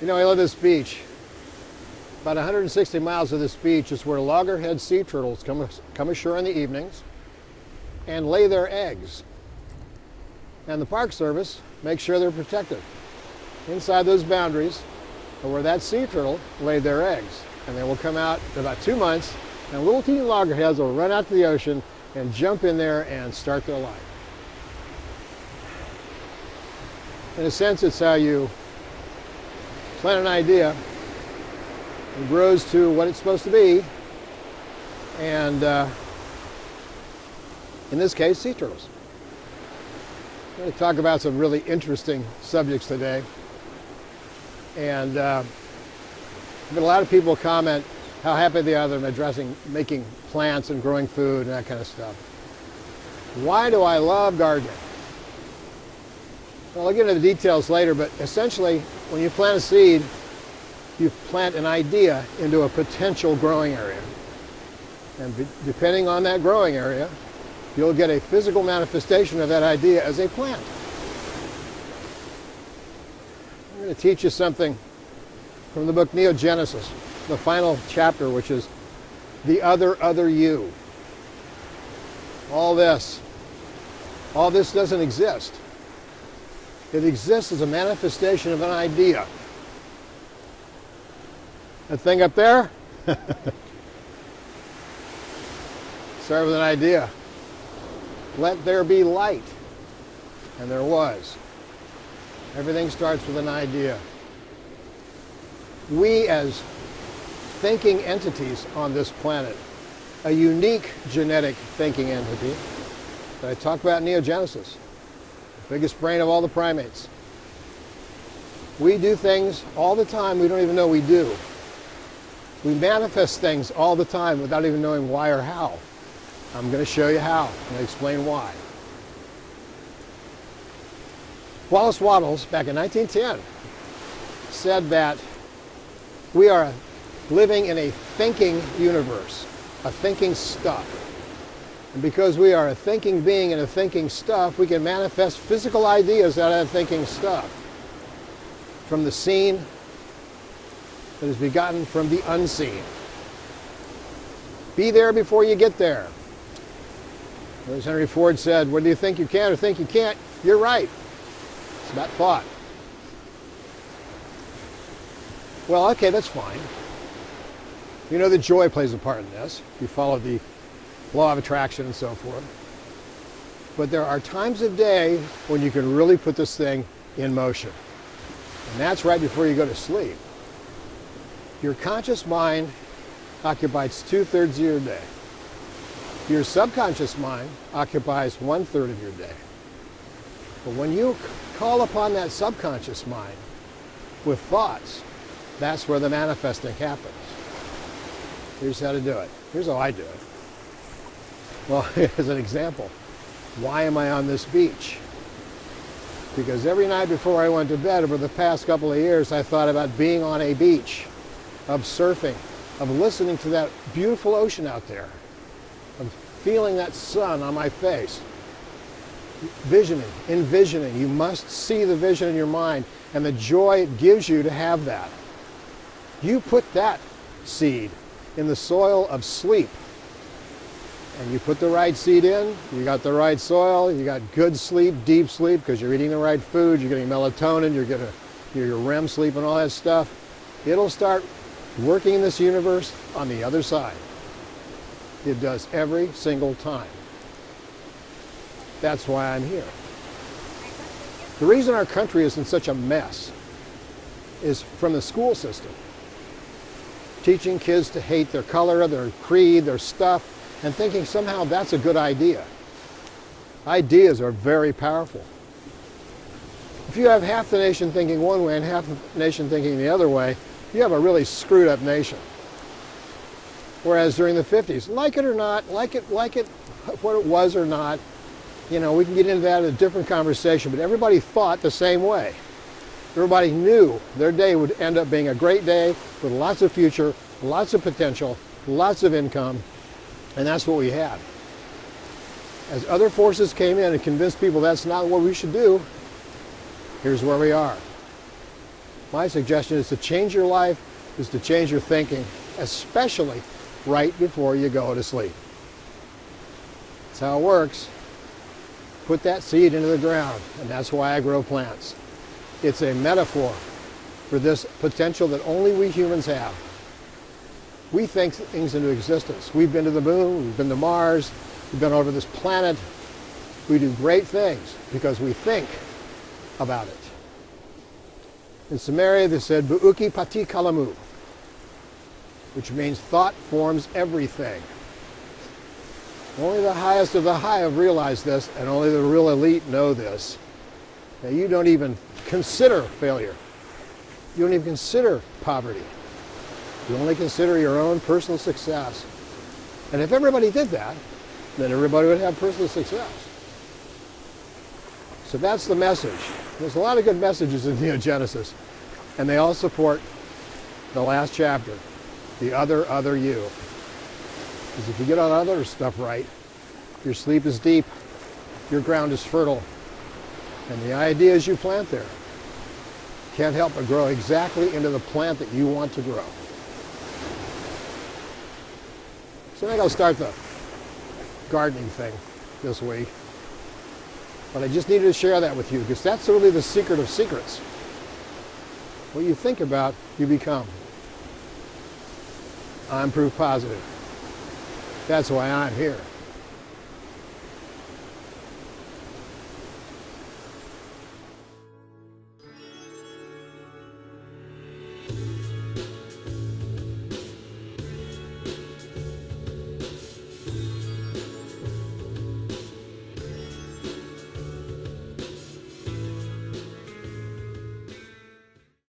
You know, I love this beach. About 160 miles of this beach is where loggerhead sea turtles come ashore in the evenings and lay their eggs. And the Park Service makes sure they're protected. Inside those boundaries are where that sea turtle laid their eggs. And they will come out in about 2 months, and little teeny loggerheads will run out to the ocean and jump in there and start their life. In a sense, it's how you plant an idea. It grows to what it's supposed to be, and in this case, sea turtles. I'm going to talk about some really interesting subjects today, and I've had a lot of people comment how happy they are that I'm addressing making plants and growing food and that kind of stuff. Why do I love gardening? Well, I'll get into the details later, but essentially, when you plant a seed, you plant an idea into a potential growing area. And depending on that growing area, you'll get a physical manifestation of that idea as a plant. I'm going to teach you something from the book Neogenesis, the final chapter, which is the other you. All this doesn't exist. It exists as a manifestation of an idea. That thing up there? Start with an idea. Let there be light. And there was. Everything starts with an idea. We as thinking entities on this planet, a unique genetic thinking entity that I talk about in Neogenesis, biggest brain of all the primates. We do things all the time we don't even know we do. We manifest things all the time without even knowing why or how. I'm going to show you how. I'm going to explain why. Wallace Wattles, back in 1910, said that we are living in a thinking universe, a thinking stuff. And because we are a thinking being and a thinking stuff, we can manifest physical ideas out of that thinking stuff. From the seen that is begotten from the unseen. Be there before you get there. As Henry Ford said, whether you think you can or think you can't, you're right. It's about thought. Well, okay, that's fine. You know that joy plays a part in this. You follow the law of attraction and so forth. But there are times of day when you can really put this thing in motion. And that's right before you go to sleep. Your conscious mind occupies 2/3 of your day. Your subconscious mind occupies 1/3 of your day. But when you call upon that subconscious mind with thoughts, that's where the manifesting happens. Here's how to do it. Here's how I do it. Well, as an example, why am I on this beach? Because every night before I went to bed over the past couple of years, I thought about being on a beach, of surfing, of listening to that beautiful ocean out there, of feeling that sun on my face. Envisioning. You must see the vision in your mind and the joy it gives you to have that. You put that seed in the soil of sleep. And you put the right seed in, you got the right soil, you got good sleep, deep sleep, because you're eating the right food, you're getting melatonin, you're getting your REM sleep and all that stuff. It'll start working in this universe on the other side. It does every single time. That's why I'm here. The reason our country is in such a mess is from the school system. Teaching kids to hate their color, their creed, their stuff, and thinking somehow that's a good idea. Ideas are very powerful. If you have half the nation thinking one way and half the nation thinking the other way, you have a really screwed up nation. Whereas during the 50s, like it or not, like it what it was or not, you know, we can get into that in a different conversation, but everybody thought the same way. Everybody knew their day would end up being a great day with lots of future, lots of potential, lots of income, and that's what we had. As other forces came in and convinced people that's not what we should do, here's where we are. My suggestion is to change your life, is to change your thinking, especially right before you go to sleep. That's how it works. Put that seed into the ground, and that's why I grow plants. It's a metaphor for this potential that only we humans have. We think things into existence. We've been to the moon, we've been to Mars, we've been over this planet. We do great things because we think about it. In Samaria, they said, Bu'uki pati kalamu, which means thought forms everything. Only the highest of the high have realized this, and only the real elite know this. Now, you don't even consider failure. You don't even consider poverty. You only consider your own personal success. And if everybody did that, then everybody would have personal success. So that's the message. There's a lot of good messages in Neogenesis, and they all support the last chapter, the other you. Because if you get all that other stuff right, your sleep is deep, your ground is fertile, and the ideas you plant there can't help but grow exactly into the plant that you want to grow. So I think I'll start the gardening thing this week. But I just needed to share that with you because that's really the secret of secrets. What you think about, you become. I'm proof positive. That's why I'm here.